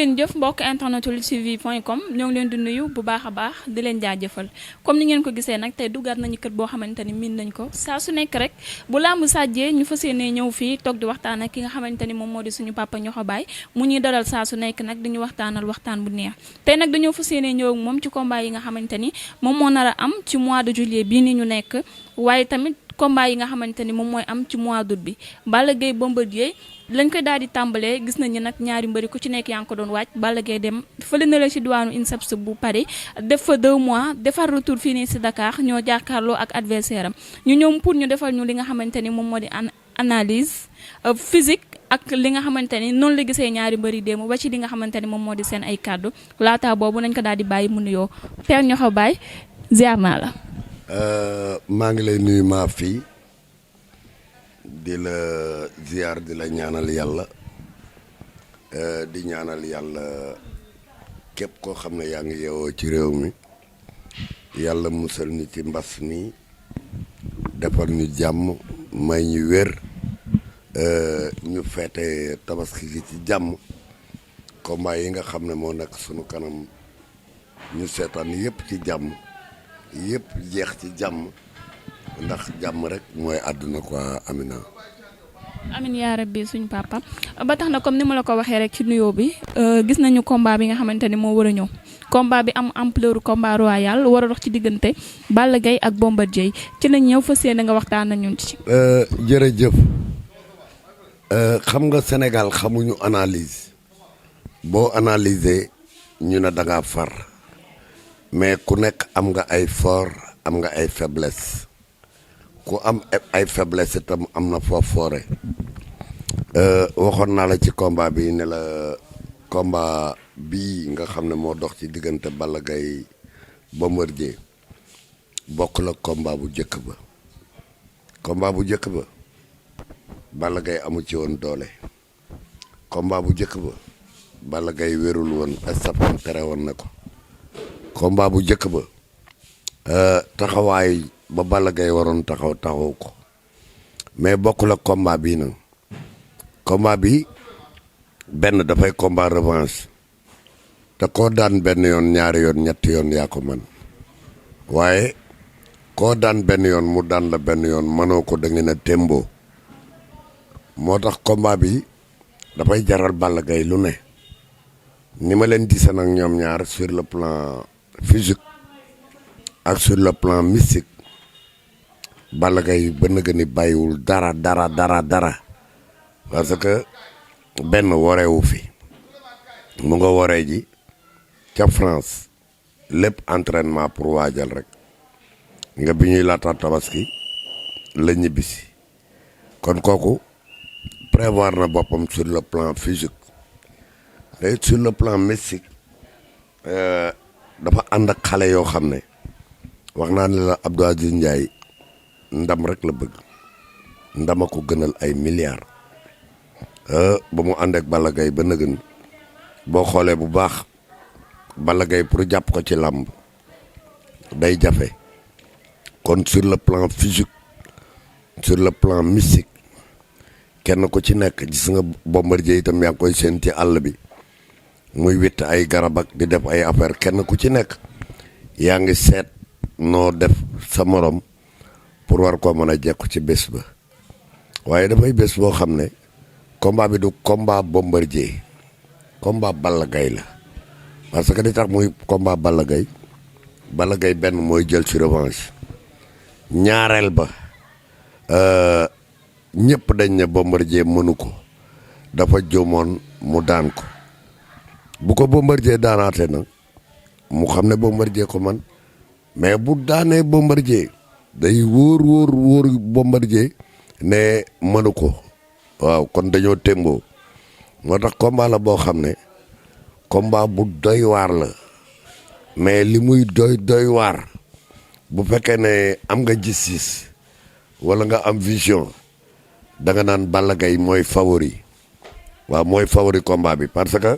ngeen jëf mbokk internet luttetv.com ñoo ngi leen di nuyu bu baax a baax di leen jaajëfal comme ni ngeen ko gisee nag tey duggaat nañu kër boo xamante ni miin nañ ko saa su nekk rek bu làmb sàjjee ñu fas yéenee ñëw fii toog di waxtaan ak ki nga xamante ni moom moo di suñu papa Niokho Baye mu ñuy dalal saa su nekk nag dañu waxtaanal waxtaan bu neex tey nag dañoo fas yéenee ñëw ak moom ci combat yi nga xamante ni moom moo nar a am ci mois de juillet bii ni ñu nekk waaye tamit combat yi nga xamante ni moom mooy am ci mois d'août bi Balla Gaye Bombardier lañ koy daal di tàmbalee gis nañu nag ñaari mbëri ku ci nekk yaa ngi ko doon waaj Balla Gaye dem fële na la ci diwaanu INSEPS bu Paris def fa 2 mois defar retour fii nii si Dakar ñoo jàkkaarloo ak adversaire am ñu ñëw pour ñu defal ñu li nga xamante ni moom moo di analyse physique ak li nga xamante ni noonu la gisee ñaari mbëri démb ba ci li nga xamante ni moom moo di seen ay kàddu laata boobu nañ ko daal di bàyyi mu nuyoo Père Niokho Baye ziar naa la. maa ngi lay nuyu maa fii di la ziar di la ñaanal yàlla di ñaanal yàlla képp koo xam ne yaa ngi yeewoo ci réew mi yàlla musal ñu ci mbas mi defal ñu jàmm may ñu wér ñu feete tabaski gi ci jàmm combat yi nga xam ne moo nekk sunu kanam ñu seetaan yëpp ci jàmm yëpp jeex ci jàmm ndax jàmm rek mooy àdduna quoi Amina. amin yaa rabbi suñ papa ba tax na comme ni ma la ko waxee rek ci nuyoo bi gis nañu combat bi nga xamante ni moo war a ñëw combat bi am ampleur combat royal war a dox ci diggante Balla Gaye ak Bombardier ci lañ ñëw fas yéene nga waxtaan na ñun ci. jërëjëf xam nga Sénégal xamuñu analyse boo analyser ñu ne da ngaa far mais ku nekk am nga ay fort am nga ay faiblesse. ku am ay faiblesse itam am na foofu foore waxoon naa la ci combat bi ne la combat bii nga xam ne moo dox ci diggante Balla Gaye Bombardier bokk la combat bu njëkk ba combat bu njëkk ba Balla Gaye amu ci woon doole combat bu njëkk ba Balla Gaye wérul woon estafam tere woon na ko combat bu njëkk ba taxawaay ba Balla Gaye waroon taxaw ko mais bokk la combat bii nag combat bi benn dafay combat revanche te koo daan benn yoon ñaari yoon ñetti yoon yaa ko man waaye koo daan benn yoon mu daan la benn yoon mënoo ko da ngeen a témboo moo tax combat bi dafay jaral Balla Gaye lu ne ni ma leen gisee nag ñoom ñaar sur le plan physique ak sur le plan mystique Balla Gaye ba nëgë ni bàyyiwul dara parce que benn woreewu fi mu nga woree ji ca France lépp entraînement pour waajal rek nga bi ñuy laata tabaski la ñibbisi kon kooku prévoir na boppam sur le plan physique te sur le plan mystique dafa ànd ak xale yoo xam ne wax naa ne la Abdou Aziz Ndiaye ndam rek la bëgg ndama ko gënal ay milliards ba mu ànd ak Balla Gaye ba nëgën boo xoolee bu baax Balla Gaye pour jàpp ko ci làmb day jafe kon sur le plan physique sur le plan mystique kenn ku ci nekk gis nga Bombardier itam yaa ngi koy seen ci àll bi muy witt ay garab ak di def ay affaire kenn ku ci nekk yaa ngi seet noo def sa morom pour war koo mën a jekku ci bés ba waaye dafay bés boo xam ne combat bi du combat Bombardier combat Balla Gaye la parce que di tax muy combat Balla Gaye benn mooy jël ci revanche ñaareel ba ñëpp dañ ne Bombardier mënu ko dafa juumoon mu daan ko bu ko Bombardier daanaate na mu xam ne Bombardier ko man mais bu daanee Bombardier day wóor Bombardier ne mënu ko waaw kon dañoo témboo moo tax combat la boo xam ne combat bu doy waar la mais li muy doy waar bu fekkee ne am nga gis-gis wala nga am vision da nga naan Balla Gaye mooy favori waaw mooy favori combat bi parce que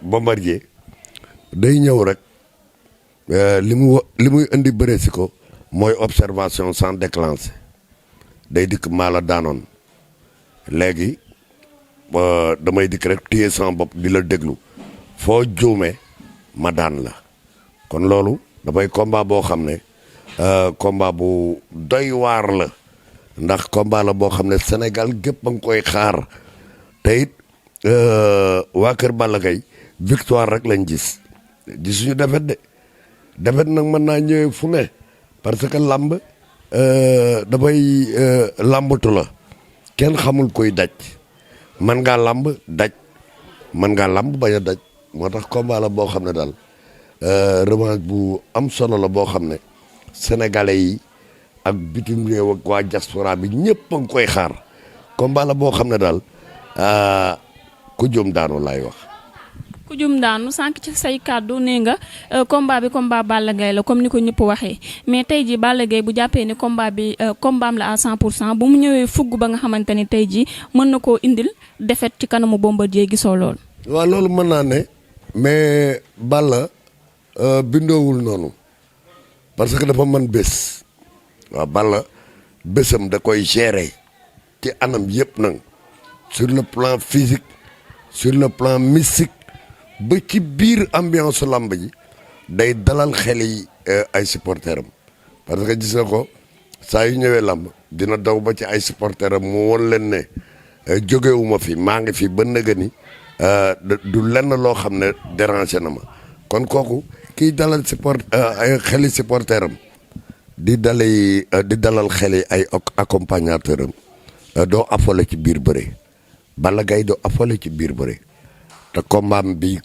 Bombardier day ñëw rek li muy indi bëre si ko mooy observation sans déclencher day dikk maa la daanoon léegi damay dikk rek téye sama bopp di la déglu foo juume ma daan la kon loolu dafay combat boo xam ne combat bu doy waar la ndax combat la boo xam ne Sénégal gépp a ngi koy xaar te it waa kër Balla Gaye victoire rek lañ gisuñu defet nag mën naa ñëwee fu ne parce que làmb dafay làmbatu la kenn xamul koy daj man ngaa làmb daj man ngaa làmb bañ a daj moo tax combat la boo xam ne daal revanche bu am solo la boo xam ne sénégalais yi ak bitim réew ak waa diaspora bi ñëpp a ngi koy xaar combat la boo xam ne daal ku jum daanu laay wax. ku jum daanu sànq ci say kàddu nee nga combat bi combat Balla Gaye la comme ni ko ñëpp waxee mais tey ji Balla Gaye bu jàppee ni combat bi combat am la à 100% bu mu ñëwee fugg ba nga xamante ni tey ji mën na koo indil défaite ci kanamu Bombardier gisoo lool. waaw loolu mën naa ne mais Balla bindoowul noonu parce que dafa mën bés waaw Balla bésam da koy gérer ci anam yëpp nag sur le plan physique sur le plan mystique ba ci biir ambiance lamb ji day dalal xel yi ay supporteram parce que gis nga ko saa yu ñëwee lamb dina daw ba ci ay supporteram mu won leen ne jógewuma fi maa ngi fi ba nëga ni du lenn loo xam ne déranger na ma kon kooku kiy dalal ay xeli supporteram di dalal xeli ay accompagnateur am doo affolé ci biir bëre Balla Gaye doo affolé ci biir bëre te combat bi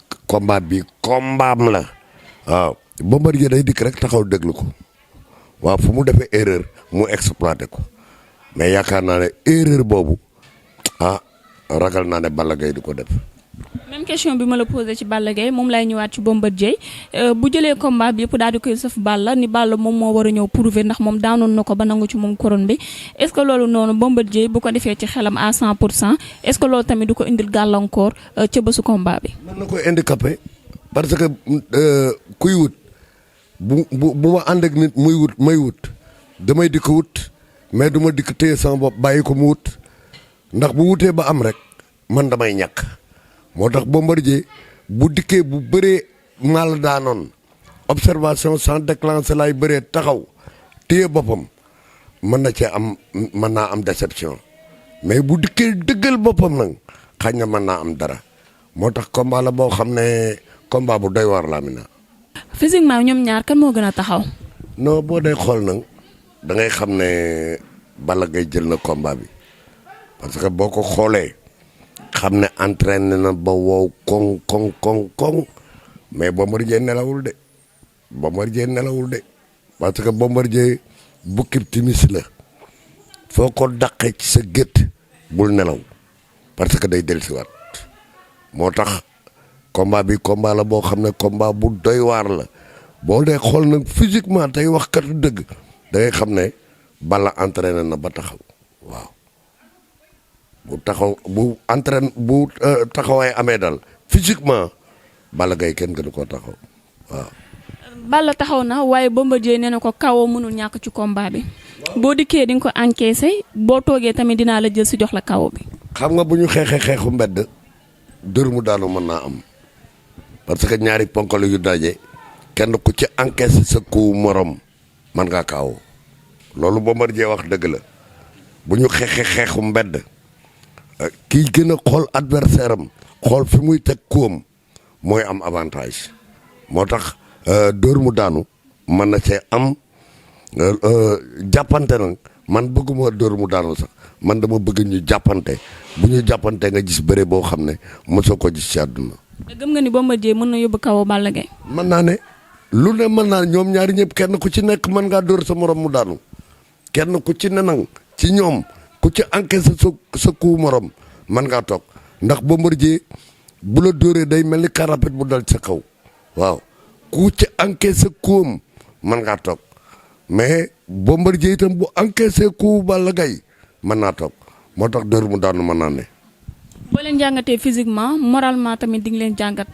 combat la waaw Bombardier day dikk rek taxaw déglu ko waaw fu mu defee erreur mu exploité ko mais yaakaar naa ne erreur boobu ragal naa ne Balla Gaye du ko def. même question bi ma la posé ci Balla Gaye moom lay ñëwaat ci Bombardier bu jëlee combat bi yëpp daal di koy sëf Balla ni Balla moom moo war a ñëw prouver ndax moom daanoon na ko ba nangu ci moom couronne bi est-ce que loolu noonu Bombardier bu ko defee ci xelam à 100% est-ce que loolu tamit du ko indil gàllankoor ca bésu combat bi. mën na koy handicapé parce que kuy wut bu ma ànd ak nit muy wut may wut damay dikk wut mais du ma dikk téye sama bopp bàyyi ko mu wut ndax bu wutee ba am rek man damay ñàkk. moo tax Bombardier bu dikkee bu bëree mal daanoon observation sans déclencher lay bëree taxaw téye boppam mën naa am déception mais bu dikkee dëggal boppam nag xañ na mën naa am dara moo tax combat la boo xam ne combat bu doy waar la Amina. physiquement ñoom ñaar kan moo gën a taxaw. non boo dee xool nag da ngay xam ne Balla Gaye jël na combat bi parce que boo ko xoolee. xam ne entraîné na ba wow koŋ mais Bombardier nelawul de parce que Bombardier bukkib timis la foo ko daqee ci sa gétt bul nelaw parce que day dellusiwaat moo tax combat bi combat la boo xam ne combat bu doy waar la boo dee xool nag physiquement tey wax katu dëgg da ngay xam ne Balla entraîné na ba taxaw waaw bu taxawaay amee daal physiquement Balla Gaye kenn gënu koo taxaw waaw. Balla taxaw na waaye Bombardier nee na ko kawoo mënul ñàkk ci combat bi boo dikkee di nga ko encaissé boo toogee tamit dinaa la jël si jox la kawo bi. xam nga bu ñu xeexu mbedd dër mu daanu mën naa am parce que ñaari ponkal yu daje kenn ku ci encaissé sa coup morom man ngaa kawo loolu Bombardier wax dëgg la bu ñu xeexu mbedd. kii gën a xool adversaire am xool fi muy teg koom mooy am avantage moo tax dóor mu daanu mën na cee am jàppante nag man bëgguma dóor mu daanu sax man dama bëgg ñu jàppante bu ñu jàppante nga gis bëre boo xam ne mosoo ko gis ci àdduna. gëm nga ni Bombardier mën na yóbbu kaw Balla Gaye. mën naa ne lu ne mën naa ñoom ñaari ñëpp kenn ku ci nekk mën ngaa dóor sa morom mu daanu kenn ku ci ne nag ci ñoom. ku ci encaissé sa coup morom man ngaa toog ndax Bombardier bu la dóoree day mel ni car rapide bu dal sa kaw waaw ku ci encaissé kuum man ngaa toog mais Bombardier itam bu encaissé coup Balla Gaye mën naa toog moo tax dóor mu daanu mën naa ne. boo leen jàngatee physiquement moralement tamit di nga leen jàngat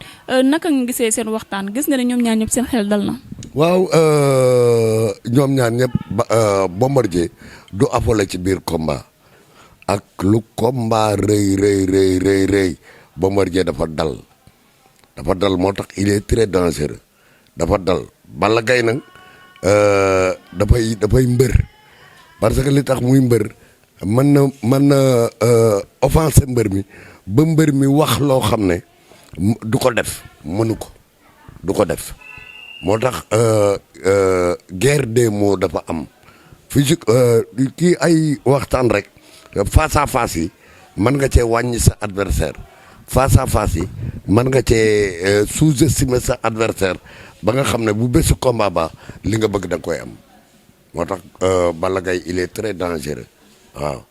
naka nga gisee seen waxtaan gis nga ne ñoom ñaar ñëpp seen xel dal na. waaw ñoom ñaar ñëpp Bombardier du affolé ci biir combat ak lu combat rëy Bombardier dafa dal moo tax il est très dangereux dafa dal. Balla Gaye nag dafay mbër parce que li tax muy mbër mën na offenser mbër mi ba mbër mi wax loo xam ne du ko def mënu ko du ko def moo tax guerre des mots dafa am physique kii ay waxtaan rek face à face yi mën nga cee wàññi sa adversaire face à face yi mën nga cee sous-estimer sa adversaire ba nga xam ne bu bésu combat ba li nga bëgg da nga koy am moo tax Balla Gaye il est très dangereux waaw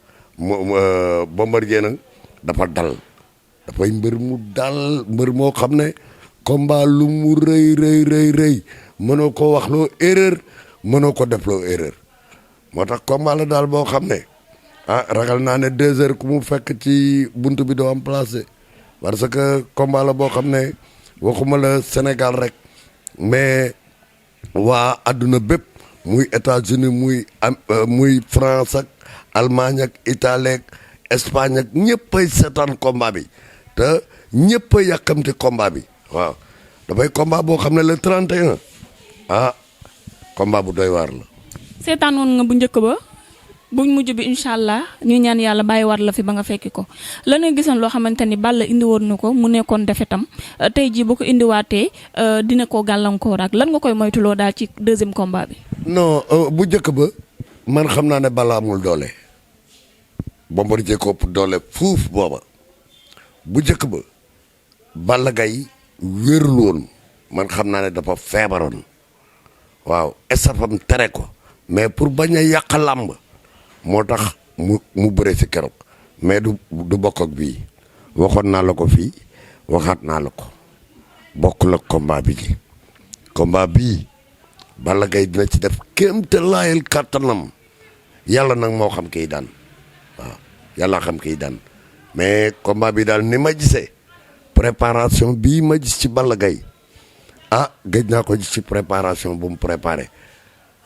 Bombardier nag dafa dafay mbër moo xam ne combat lu mu rëy mënoo ko wax loo erreur mënoo ko def loo erreur moo tax combat la daal boo xam ne ragal naa ne 2 heures ku mu fekk ci buntu bi doo am placé parce que combat la boo xam ne waxuma la Sénégal rek mais waa adduna bépp muy États-Unis muy France ak Allemagne ak Italie ak Espagne ak ñëpp ay seetaan combat bi te ñëpp a yàkkamti combat bi waaw dafay combat boo xam ne le 31 combat bu doy waar la. seetaanoon nga bu njëkk ba buñ mujj bi incha allah ñu ñaan yàlla bàyyi war la fi ba nga fekki ko la nga gisoon loo xamante ni Balla indi woon na ko mu nekkoon defetam tey jii bu ko indiwaatee dina ko gàllankoor ak lan nga koy moytuloo daal ci deuxième combat bi. non bu njëkk ba man xam naa ne Balla amul doole Bombardier ko ëpp doole fuuf booba bu njëkk ba Balla Gaye wérul woon man xam naa ne dafa feebaroon waaw estafam tere ko mais pour bañ a yàq làmb moo tax mu bëre si keroog mais du bokk ak bii waxoon naa la ko fii waxaat naa la ko bokkul ak combat bi ji combat bii Balla Gaye dina ci def kéemte laayal kàttanam yàlla nag moo xam kiy daan waaw yàlla xam kiy daan mais combat bi daal ni ma gisee préparation bii ma gis ci Balla Gaye gëj naa ko gis ci préparation bu mu préparé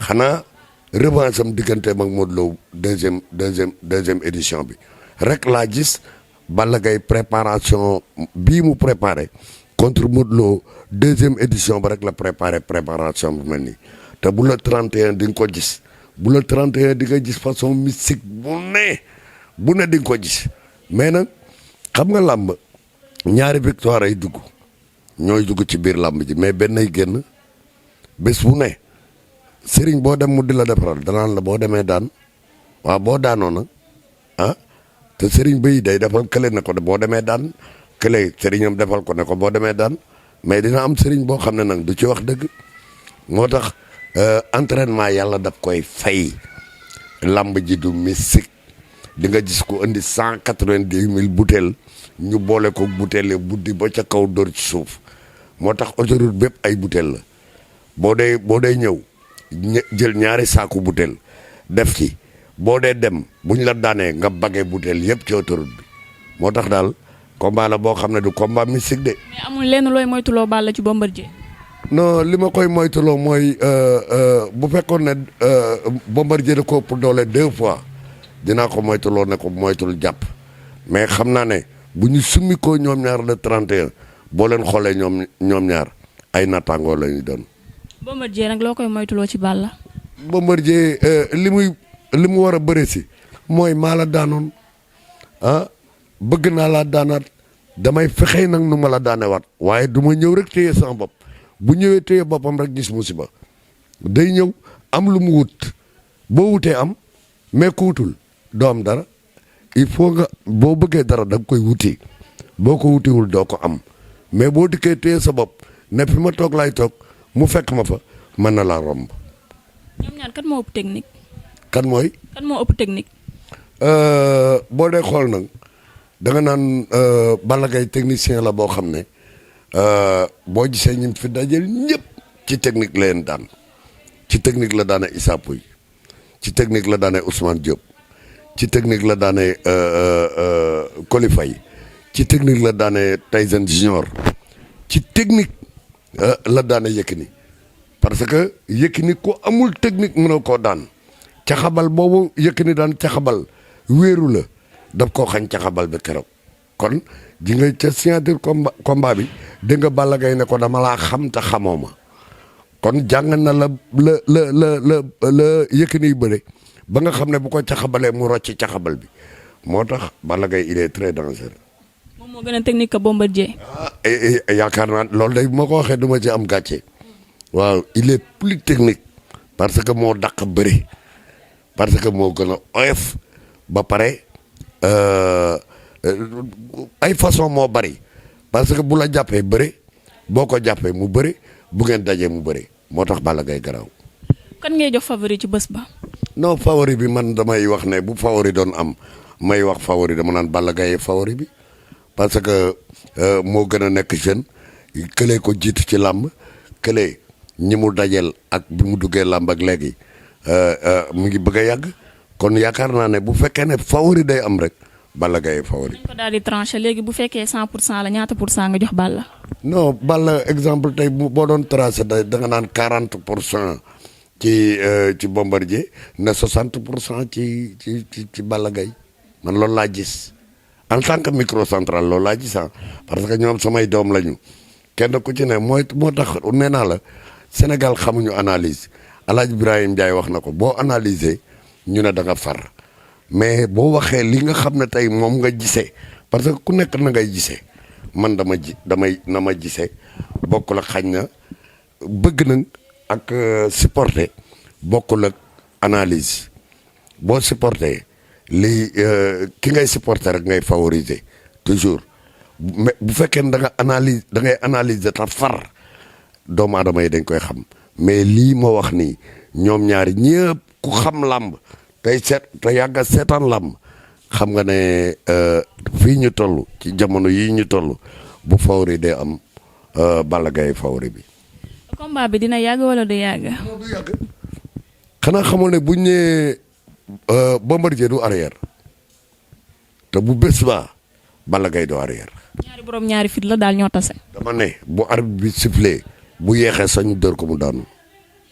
xanaa revanche am digganteem ak Modou Lo deuxième édition bi rek laa gis Balla Gaye préparation bii mu préparé contre Modou Lo deuxième édition ba rek la préparation bu mel nii te bu la 31 di nga ko gis bu la 31 di nga gis façon mystique bu ne di nga ko gis mais nag xam nga làmb ñaari victoire ay dugg ñooy dugg ci biir làmb ji mais benn ay génn bés bu ne sëriñ boo dem mu di la defaral danaan la boo demee daan waaw boo daanoo nag te sëriñ bay day defal kële ne ko boo demee daan kële sëriñam defal ko ne ko boo demee daan mais dina am sëriñ boo xam ne nag du ci wax dëgg moo tax entraînement yàlla daf koy fay làmb ji du mystique di nga gis ko indi 190 000 butéel ñu boole ko butéel buddi ba ca kaw dóor ci suuf moo tax autoroute bépp ay butéel la boo dee ñëw jël ñaari saaku butéel def ci boo dee dem buñ la daanee nga bagee butéel yëpp ci autoroute bi moo tax daal combat la boo xam ne du combat mystique de. mais amul lenn looy moytuloo Balla ci Bombardier. non li ma koy moytuloo mooy bu fekkoon ne Bombardier da ko ëpp doole 2 fois dinaa ko moytuloo ne ko moytul jàpp mais xam naa ne bu ñu summi ko ñoom ñaar le 31 boo leen xoolee ñoom ñaar ay nattaangoo la ñu doon. Bombardier nag loo koy moytuloo ci Balla. Bombardier li mu war a bëre si mooy maa la daanoon bëgg naa laa daanaat damay fexe nag nu ma la daanewaat waaye du ma ñëw rek téye sama bopp bu ñëwee téye boppam rek gis musiba day ñëw am lu mu wut boo wutee am mais ku wutul doo am dara il faut nga boo bëggee dara da nga koy wuti boo ko wutiwul doo ko am mais boo dikkee téye sa bopp ne fi ma toog laay toog mu fekk ma fa mën na laa romb. ñoom ñaar kan moo ëpp technique. kan moo ëpp technique. boo dee xool nag da nga naan Balla Gaye technicien la boo xam ne boo gisee ñim fi dajeel ñëpp ci technique la leen daan ci technique la daane Issa Pouye ci technique la daane Ousmane Diop ci technique la daane Coly Faye ci technique la daane Tyson Junior ci technique la daane Yékini parce que Yékini ku amul technique mënoo koo daan caxabal boobu Yékini daan caxabal wéeru la daf koo xañ caxabal bi keroog kon ji nga ca signature combat bi dégg nga Balla Gaye ne ko dama laa xam te xamoo ma kon jàng na la Yékini bëre ba nga xam ne bu ko caxabalee mu rocci caxabal bi moo tax Balla Gaye il est très dangereux. moom moo gën a technique que Bombardier. yaakaar naa loolu day bu ma ko waxee du ma ci am gàcce waaw il est plus technique parce que moo dàq bëri parce que moo gën a oyof ba pare ay façon moo bari parce que bu la jàppee bëri boo ko jàppee mu bëri bu ngeen dajee mu bëri moo tax Balla Gaye garaaw. kan ngay jox favori ci bés ba. non favori bi man damay wax ne bu favori doon am may wax favori dama naan Balla Gaye favori bi parce que moo gën a nekk jeune këlee ko jiitu ci làmb këlee ñi mu dajeel ak bi mu duggee làmb ak léegi mu ngi bëgg a yàgg kon yaakaar naa ne bu fekkee ne favori day am rek Balla Gaye favori. dañ ko daal di tranché léegi bu fekkee 100% la ñaata pour cent nga jox Balla. non Balla exemple tey boo doon tracé da nga naan 40% ci Bombardier ne 60% ci Balla Gaye man loolu laa gis en tant que microcentral loolu laa gis parce que ñoom samay doom lañu kenn ku ci ne moo tax nee naa la Sénégal xamuñu analyse El Hadj Ibrahima Ndiaye wax na ko boo analyser ñu ne da nga far mais boo waxee li nga xam ne tey moom nga gisee parce que ku nekk na ngay gisee man na ma gisee bokkul ak xañ na bëgg na ak supporter bokkul ak analyse boo supporter li ki ngay supporter rek ngay favoriser toujours mais bu fekkee ne da ngay analyser ta far doomu aadama yi dañ koy xam mais lii ma wax nii ñoom ñaari ñëpp ku xam làmb te yàgg a seetaan làmb xam nga ne fii ñu toll ci jamono yii ñu toll bu favori day am Balla Gaye favori bi. combat bi dina yàgg wala du yàgg. non du yàgg xanaa xamoon ne buñ nee Bombardier du arrière te bu bés ba Balla Gaye du arrière. ñaari borom ñaari fit la daal ñoo tase. dama ne bu arbitre bi sifflé bu yeexee sañu dër ko mu daanu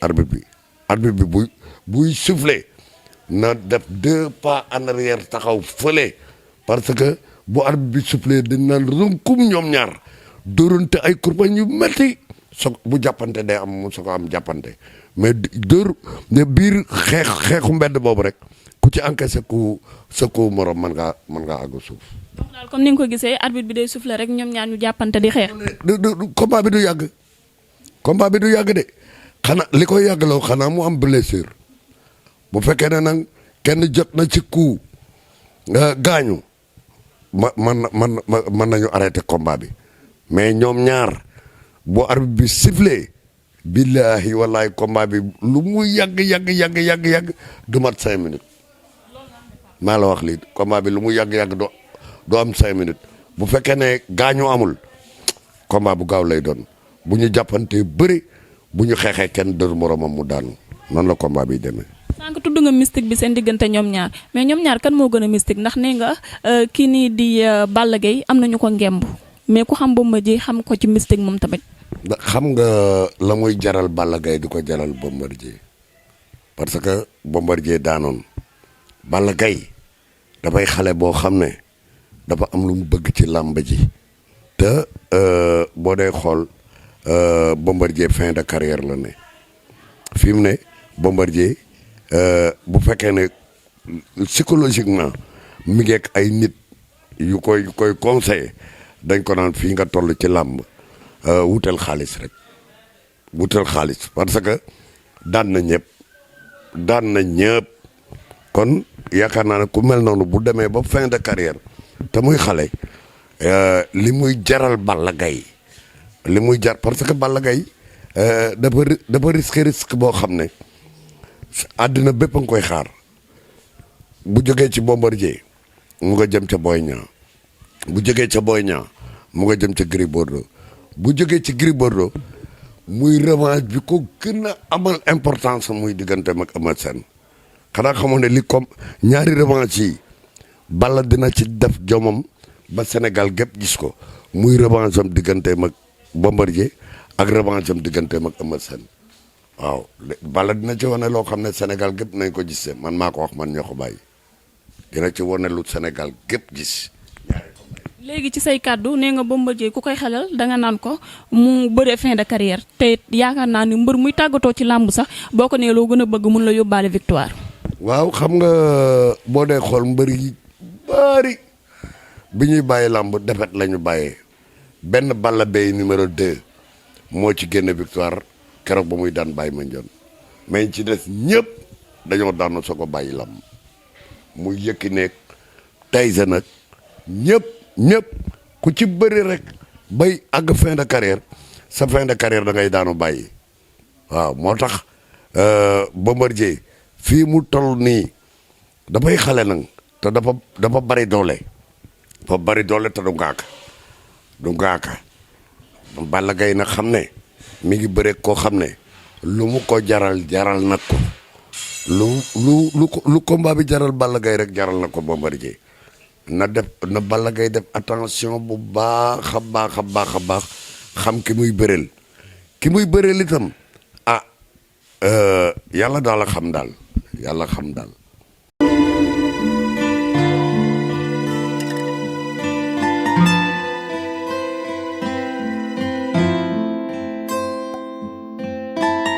arbitre bi buy sifflé na def 2 pas en arrière taxaw fële parce que bu arbitre bi sifflé dañ naan runkum ñoom ñaar dóorante ay kurbañ yu metti bu jàppante day am mu soo ko am jàppante mais dóor ne biir xeexu mbedd boobu rek ku ci encaissé sa ku morom mën ngaa àgg suuf. donc daal comme ni nga ko gisee arbitre bi day soufflé rek ñoom ñaar ñu jàppante di xeex. combat bi du yàgg. combat bi du yàgg de xanaa li koy yàggaloo xanaa mu am blessure bu fekkee ne nag kenn jot na ci coup gaañu mën nañu arrêté combat bi mais ñoom ñaar boo arbitre bi sifflé billahi wallahi combat bi lu mu yàgg du mat 5 minutes maa la wax lii combat bi lu mu yàgg doo am 5 minutes bu fekkee ne gaañu amul combat bu gaaw lay doon bu ñu jàppantee bëri bu ñu xeexee kenn dër moromam mu daanu noonu la combat bi demee. sànq tudd nga mystique bi seen diggante ñoom ñaar mais ñoom ñaar kan moo gën a mystique ndax nee nga kii nii di Balla Gaye am nañu ko ngemb mais ku xam Bombardier xam ko ci mystique moom tamit. xam nga la muy jaral Balla Gaye di ko jaral Bombardier parce que Bombardier daanoon Balla Gaye dafay xale boo xam ne dafa am lu mu bëgg ci làmb ji te boo dee xool Bombardier fin de carrière la ne fi mu ne Bombardier bu fekkee ne psychologiquement mi ngi ak ay nit yu koy conseiller dañ ko naan fii nga toll ci làmb wutal xaalis rek wutal xaalis parce que daan na ñëpp kon yaakaar naa ne ku mel noonu bu demee ba fin de carrière te muy xale li muy jaral Balla Gaye li muy jar parce que Balla Gaye dafa risque boo xam ne àddina bépp a nga koy xaar bu jógee ci Bombardier mu nga jëm ca Boy Niang bu jógee ca Boy Niang mu nga jëm ca Gris Bordeaux bu jógee ci Gris Bordeaux muy revanche bi ko gën a amal importance muy digganteem ak Eumeu Sène xanaa xamoon ne li comme ñaari revanche yi Balla dina ci def jomam ba Sénégal gépp gis ko muy revanche am digganteem ak Bombardier ak revanche am digganteem ak Eumeu Sène waaw Balla dina ci wane loo xam ne Sénégal gépp nañ ko gisee man maa ko wax man ñoo ko bàyyi. dina ci wane lu Sénégal gépp gis. léegi ci say kàddu nee nga Bombardier ku koy xelal danga naan ko mu bëree fin de carrière te yaakaar naa ni mbër muy tàggatoo ci làmb sax boo ko nee loo gën a bëgg mun la yóbbaale victoire. waaw xam nga boo dee xool mbër yi bari bi ñuy bàyyi làmb defet la ñu bàyyee benn Balla Beye numéro 2 moo ci génne victoire keroog ba muy daan bàyyi ma njoon mais ci des ñëpp dañoo daanu soo ko bàyyi làmb muy yëkki neeg Tyson nag ñëpp ku ci bëri rek bay àgg fin de carrière sa fin de carrière da ngay daanu bàyyi waaw moo tax Bombardier fii mu toll nii dafay xale nag te dafa bari doole te du ngaaka Balla Gaye nag xam ne mi ngi bëre koo xam ne lu mu ko jaral nag ko lu combat bi jaral Balla Gaye rek jaral na ko Bombardier na Balla Gaye def attention bu baax a baax xam ki muy bëreel itam yàlla daal a xam daal